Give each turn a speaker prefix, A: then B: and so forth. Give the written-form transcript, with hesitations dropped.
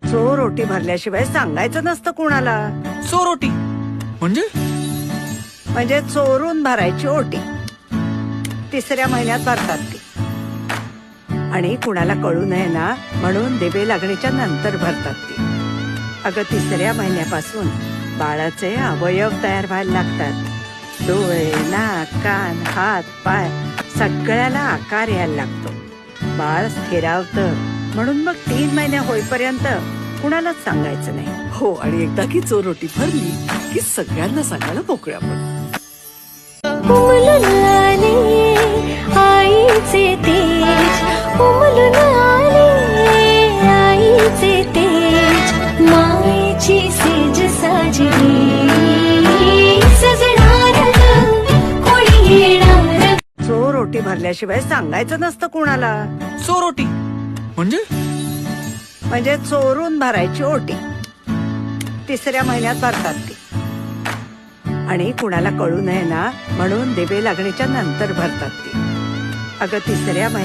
A: चोर ओटी भरल्याशिवाय सांगायचं नसतं कुणाला.
B: चोरोटी
A: म्हणजे चोरून भरायची ओटी. तिसऱ्या महिन्यात भरतात ती. आणि कुणाला कळू नये ना म्हणून दिवे लागणीच्या नंतर भरतात ती. अगं तिसऱ्या महिन्यापासून बाळाचे अवयव तयार व्हायला लागतात. डोळे, नाक, कान, हात, पाय सगळ्याला आकार यायला लागतो. बाळ स्थिरावतं म्हणून मग 3 महिने होईपर्यंत कुणालाच सांगायचं नाही.
C: हो, आणि एकदा की चोरोटी भरली की सगळ्यांना सांगायला मोकळ्या पण.
D: उमलून आले आईचे तेज, उमलून आले आईचे तेज, मायेची सेज साजली सजणार कोणी येणार.
A: चोर ओटी भरल्याशिवाय सांगायचं नसतं कुणाला.
B: चोरोटी
A: म्हणजे चोरून भरायची ओटी. तिसऱ्या महिन्यात भरतात ती. आणि कुणाला कळू नये ना म्हणून दिवे लागणीच्या नंतर भरतात ती. अगं तिसऱ्या महिन्यात